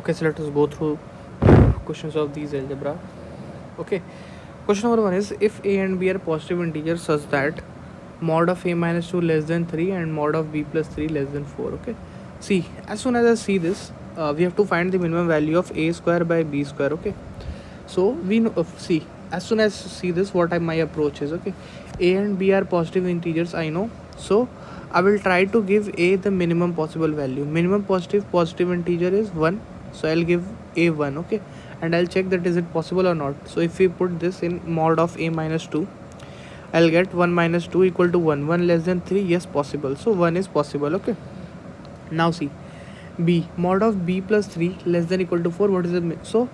Okay, so let us go through questions of these algebra. Okay, question number 1 is if a and b are positive integers such that mod of a minus 2 less than 3 and mod of b plus 3 less than 4. Okay, see, as soon as I see this, we have to find the minimum value of a square by b square. Okay, so we know, see, as soon as see this, what my approach is. Okay, a and b are positive integers, I know. So I will try to give a the minimum possible value. Minimum positive integer is 1, so I'll give a 1. Okay, and I'll check that is it possible or not. So if we put this in mod of a minus 2, I'll get 1 minus 2 equal to 1. 1 less than 3, yes, possible. So 1 is possible. Okay, now see, b mod of b plus 3 less than equal to 4, what is the so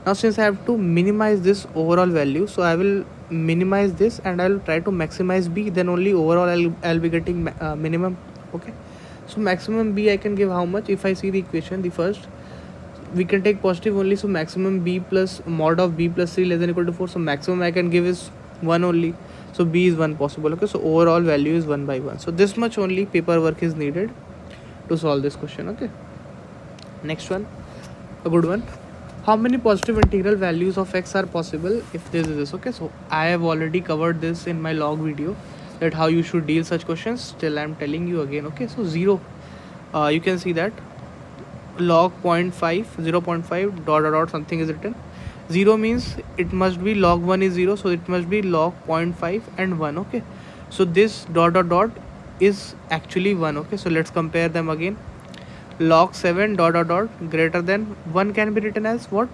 now since I have to minimize this overall value, so I will minimize this and I'll try to maximize b, then only overall I'll be getting minimum. Okay, so maximum b I can give how much? If I see the equation, the first we can take positive only, so maximum b plus mod of b plus 3 less than equal to 4, so maximum I can give is 1 only, so b is 1 possible. Okay, so overall value is 1 by 1, so this much only paperwork is needed to solve this question. Okay, next one, a good one. How many positive integral values of x are possible if this is this? Okay, so I have already covered this in my log video, that how you should deal such questions. Still I am telling you again. Okay, so 0, you can see that log 0.5, 0.5 dot dot dot something is written. 0 means it must be log 1 is 0, so it must be log 0.5 and 1. Okay, so this dot dot dot is actually 1. Okay, so let's compare them again. Log 7 dot dot dot greater than 1 can be written as what?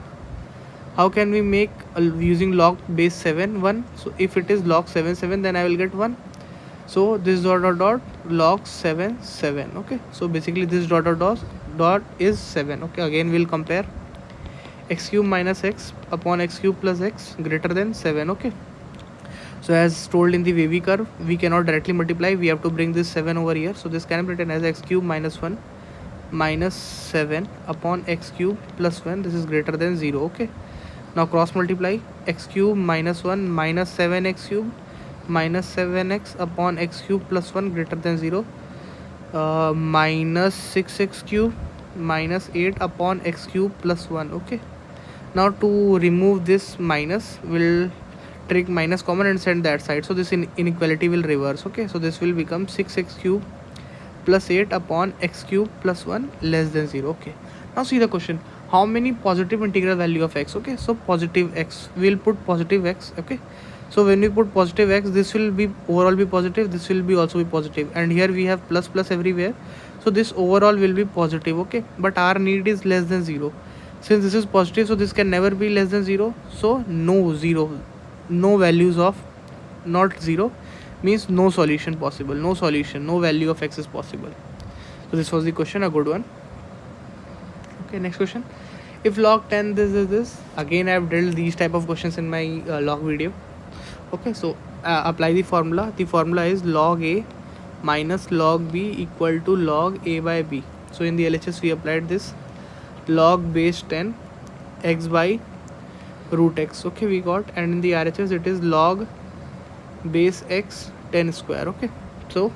How can we make using log base 7 1? So if it is log 7 7, then I will get 1. So this dot dot dot log 7 7. Okay, so basically this dot dot dot is 7. Okay, again we'll compare x cube minus x upon x cube plus x greater than 7. Okay, so as told in the wavy curve, we cannot directly multiply, we have to bring this 7 over here. So this can be written as x cube minus 1 minus 7 upon x cube plus 1, this is greater than 0. Okay, now cross multiply, x cube minus 1 minus 7x cube minus 7x upon x cube plus 1 greater than 0, minus 6x cube minus 8 upon x cube plus 1. Okay, now to remove this minus, we'll take minus common and send that side, so this inequality will reverse. Okay, so this will become 6x cube plus 8 upon x cube plus 1 less than 0. Okay, now see the question, how many positive integral value of x? Okay, so positive x, we'll put positive x. Okay, so when we put positive x, this will be overall be positive, this will be also be positive, and here we have plus plus everywhere, so this overall will be positive. Okay, but our need is less than 0. Since this is positive, so this can never be less than 0, so no 0, no values of not 0 means no solution possible, no solution, no value of x is possible. So this was the question, a good one. Okay, next question, if log 10 this is this, again I have dealt these type of questions in my log video. Okay, so apply the formula. The formula is log a minus log b equal to log a by b. So in the LHS we applied this log base 10 x by root x. Okay, we got, and in the RHS it is log base x 10 square. Okay, so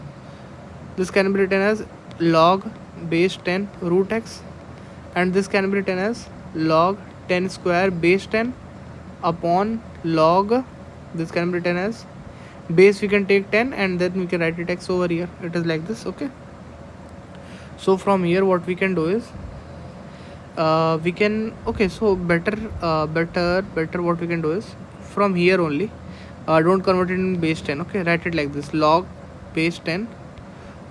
this can be written as log base 10 root x, and this can be written as log 10 square base 10 upon log, this can be written as base, we can take 10 and then we can write it x over here, it is like this. Okay, so from here what we can do is we can, okay, so better what we can do is from here only, don't convert it in base 10. Okay, write it like this, log base 10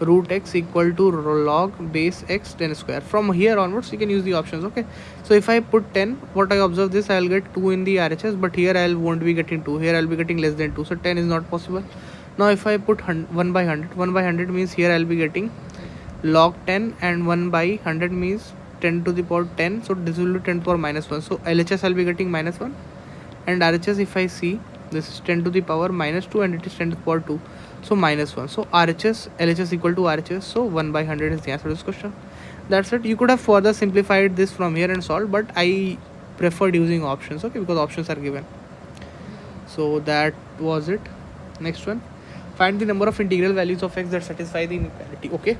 root x equal to log base x 10 square. From here onwards you can use the options. Okay, so if I put 10, what I observe this, I will get 2 in the RHS, but here I won't be getting 2, here I will be getting less than 2, so 10 is not possible. Now if I put 1 by 100, 1 by 100 means here I will be getting log 10, and 1 by 100 means 10 to the power 10, so this will be 10 to the power minus 1, so LHS I will be getting minus 1, and RHS if I see, this is 10 to the power minus 2 and it is 10 to the power 2, so minus 1. So RHS, LHS equal to RHS, so 1 by 100 is the answer to this question. That's it. You could have further simplified this from here and solved, but I preferred using options. Okay, because options are given. So that was it. Next one, find the number of integral values of x that satisfy the inequality.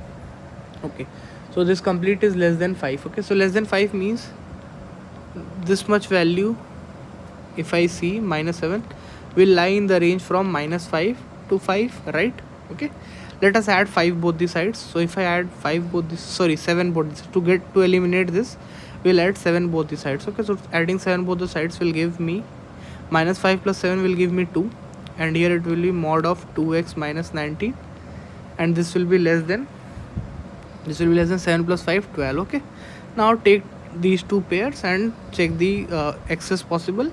Okay, so this complete is less than 5. Okay, so less than 5 means this much value, if I see minus 7 will lie in the range from minus 5 to 5, right? Okay, let us add 5 both the sides. So if I add 5 both this, sorry, 7 both this, to eliminate this, we'll add 7 both the sides. Okay, so adding 7 both the sides will give me minus 5 plus 7 will give me 2, and here it will be mod of 2x minus 19, and this will be less than 7 plus 5, 12. Okay, now take these two pairs and check the excess possible,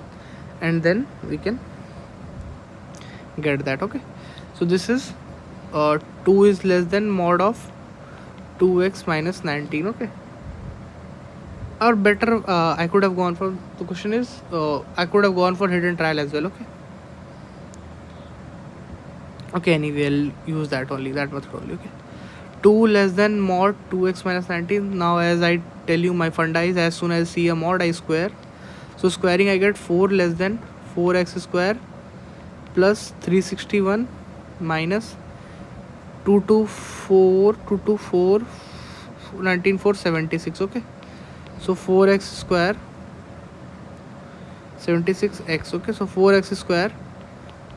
and then we can get that. Okay, so this is 2 is less than mod of 2x minus 19. Okay, or better, I could have gone for, the question is, I could have gone for hidden trial as well. Okay, anyway, I'll use that only, that method only. Okay, 2 less than mod 2x minus 19. Now as I tell you, my funda is, as soon as I see a mod, I square. So squaring, I get 4 less than 4x square plus 361 minus 224 19476. Okay, so 4x square 76x. Okay, so 4x square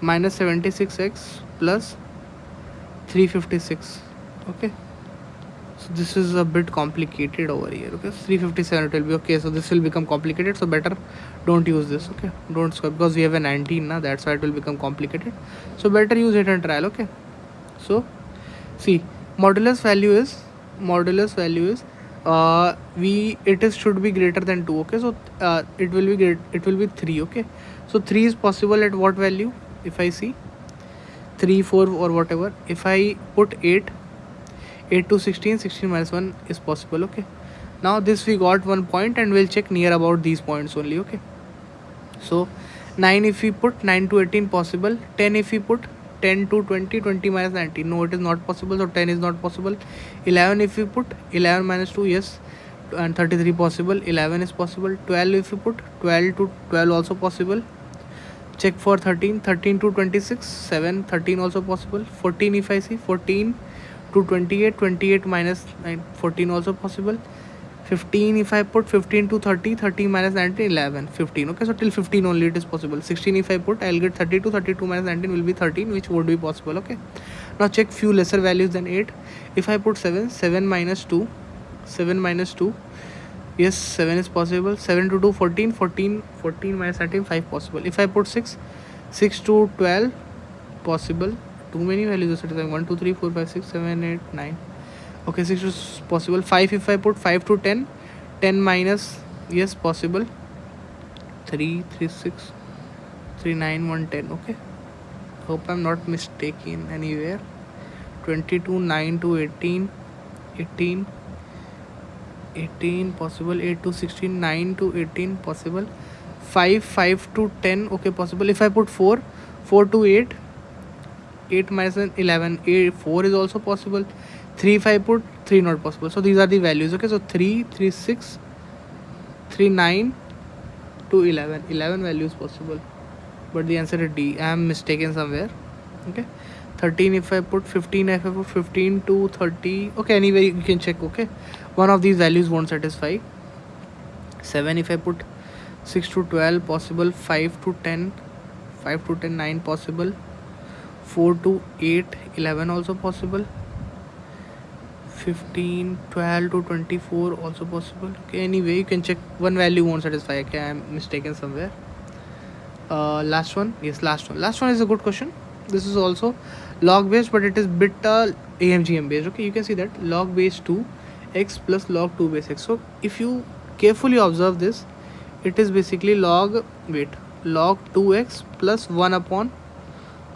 minus 76x plus 356. Okay, so this is a bit complicated over here. Okay, 357 it will be. Okay, so this will become complicated, so better don't use this. Okay, don't square, because we have a 19 now, that's why it will become complicated, so better use hidden trial. Okay, so see, modulus value is it is should be greater than 2. Okay, so it will be 3. Okay, so 3 is possible at what value? If I see 3, 4 or whatever, if I put 8 to 16, 16 minus 1 is possible. Okay, now this we got 1 point, and we'll check near about these points only. Okay, so 9 if we put 9 to 18 possible. 10 if we put 10 to 20, 20 minus 19, no, it is not possible, so 10 is not possible. 11 if we put 11 minus 2, yes, and 33 possible. 11 is possible. 12 if we put 12 to 12 also possible. Check for 13 to 26, 7, 13 also possible. 14 if I see 14 to 28 minus 9, 14 also possible. 15 if I put 15 to 30 minus 19, 11, 15. Okay, so till 15 only it is possible. 16 if I put, I'll get 32 minus 19 will be 13, which would be possible. Okay, now check few lesser values than 8. If I put 7 minus 2, yes, 7 is possible. 7 to 2, 14 minus 19, 5 possible. If I put 6 to 12 possible. Too many values are 1, 2, 3, 4, 5, 6, 7, 8, 9. Okay, 6 is possible. 5 if I put 5 to 10, 10 minus, yes, possible. 3, 3, 6, 3, 9, 1, 10. Okay, hope I'm not mistaken anywhere. 22, 9 to 18 possible. 8 to 16, 9 to 18 possible. 5 to 10, okay, possible. If I put 4 to 8 minus 11, 4 is also possible. 3 if I put 3 not possible. So these are the values. Okay, so 3, 6, 3, 9 to 11 values possible, but the answer is D. I am mistaken somewhere. Okay, 13 if I put 15, if I put 15 to 30. Okay, anyway you can check. Okay, one of these values won't satisfy. 7 if I put 6 to 12 possible. 5 to 10, 9 possible. 4 to 8, 11 also possible. 15, 12 to 24 also possible. Okay, anyway you can check, one value won't satisfy. Okay, I am mistaken somewhere. Last one, yes, last one is a good question. This is also log based, but it is bit AMGM based. Okay, you can see that log base 2 x plus log 2 base x. So if you carefully observe this, it is basically log 2x plus 1 upon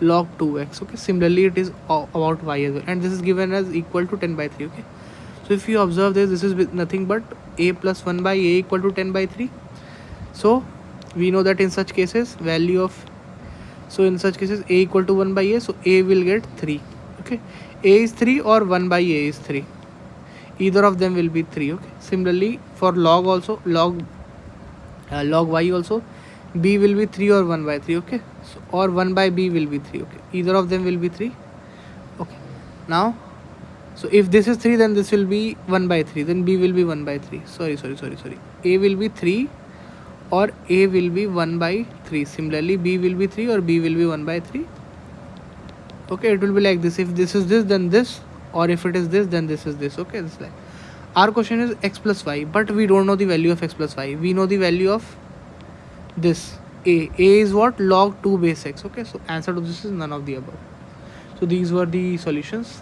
log 2x. Okay, similarly it is about y as well, and this is given as equal to 10 by 3. Okay, so if you observe this is nothing but a plus 1 by a equal to 10 by 3. So we know that in such cases a equal to 1 by a, so a will get 3. Okay, a is 3 or 1 by a is 3, either of them will be 3. Okay, similarly for log also, log y also, b will be 3 or 1 by 3. Okay, so or 1 by b will be 3. Okay, either of them will be 3. Okay, now so if this is 3, then this will be 1 by 3, then b will be 1 by 3. Sorry, a will be 3 or a will be 1 by 3. Similarly b will be 3 or b will be 1 by 3. Okay, it will be like this. If this is this, then this, or if it is this, then this is this. Okay, this is like our question is x plus y, but we don't know the value of x plus y. We know the value of this a is what? Log 2 base x. Okay, so answer to this is none of the above. So these were the solutions.